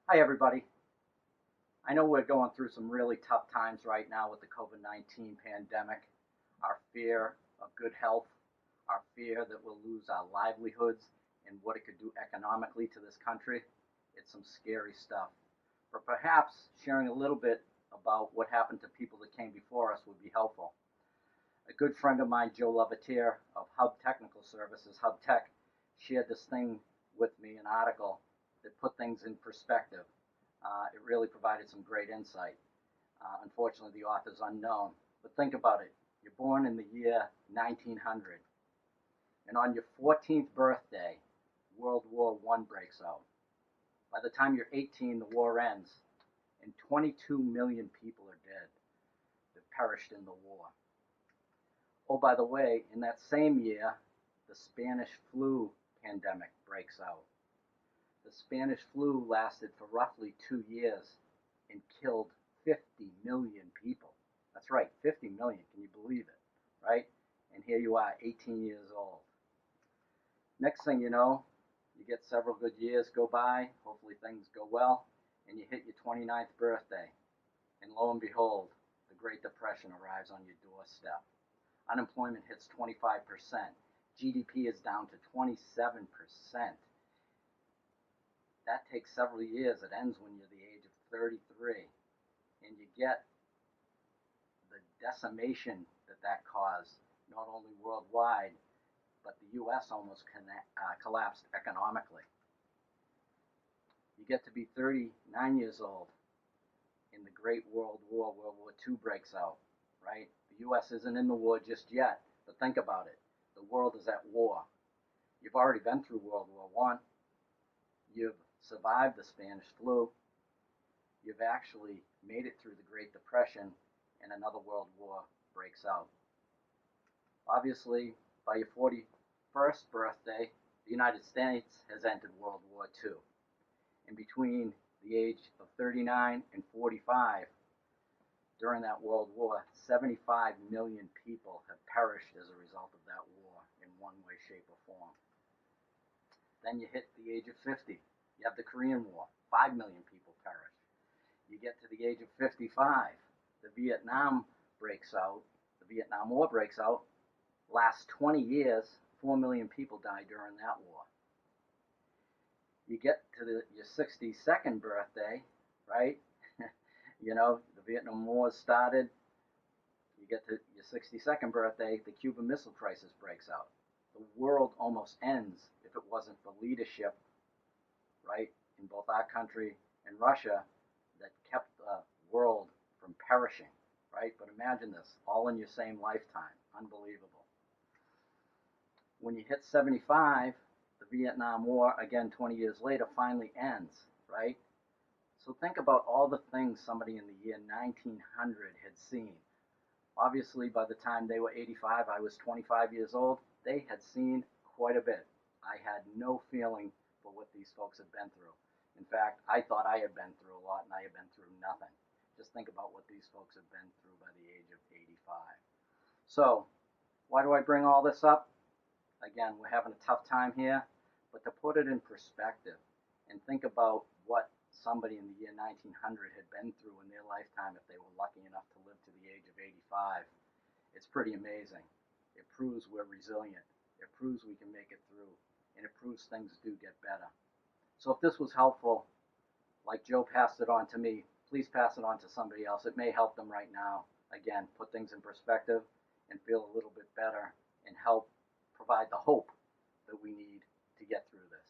Hi, everybody. I know we're going through some really tough times right now with the COVID-19 pandemic. Our fear of good health, our fear that we'll lose our livelihoods and what it could do economically to this country. It's some scary stuff. But perhaps sharing a little bit about what happened to people that came before us would be helpful. A good friend of mine, Joe Levatier of Hub Technical Services, Hub Tech, shared this thing with me, an article that put things in perspective. It really provided some great insight. Unfortunately, the author's unknown, but think about it. You're born in the year 1900, and on your 14th birthday, World War I breaks out. By the time you're 18, the war ends, and 22 million people are dead that perished in the war. Oh, by the way, in that same year, the Spanish flu pandemic breaks out. The Spanish flu lasted for roughly 2 years and killed 50 million people. That's right, 50 million. Can you believe it? Right? And here you are, 18 years old. Next thing you know, you get several good years go by, hopefully things go well, and you hit your 29th birthday. And lo and behold, the Great Depression arrives on your doorstep. Unemployment hits 25%. GDP is down to 27%. That takes several years. It ends when you're the age of 33. And you get the decimation that caused, not only worldwide, but the U.S. almost collapsed economically. You get to be 39 years old, and the Great World War, World War II, breaks out, right? The U.S. isn't in the war just yet, but think about it. The world is at war. You've already been through World War I. You've survived the Spanish flu. You've actually made it through the Great Depression, and another world war breaks out. Obviously, by your 41st birthday, the United States has entered World War II. And between the age of 39 and 45, during that World War, 75 million people have perished as a result of that war in one way, shape, or form. Then you hit the age of 50. You have the Korean War. 5 million people perish. You get to the age of 55. The Vietnam breaks out. The Vietnam War breaks out. Last 20 years, 4 million people died during that war. You get to your 62nd birthday, right? You know, the Vietnam War started. You get to your 62nd birthday, the Cuban Missile Crisis breaks out. The world almost ends if it wasn't for leadership, right, in both our country and Russia that kept the world from perishing, right? But imagine this, all in your same lifetime. Unbelievable. When you hit 75, the Vietnam War, again 20 years later, finally ends, right? So think about all the things somebody in the year 1900 had seen. Obviously, by the time they were 85, I was 25 years old. They had seen quite a bit. I had no feeling for what these folks had been through. In fact, I thought I had been through a lot, and I had been through nothing. Just think about what these folks have been through by the age of 85. So, why do I bring all this up? Again, we're having a tough time here, but to put it in perspective and think about what somebody in the year 1900 had been through in their lifetime if they were lucky enough to live to the age of 85, it's pretty amazing. It proves we're resilient. It proves we can make it through, and it proves things do get better. So if this was helpful, like Joe passed it on to me, please pass it on to somebody else. It may help them right now. Again, put things in perspective and feel a little bit better and help provide the hope that we need to get through this.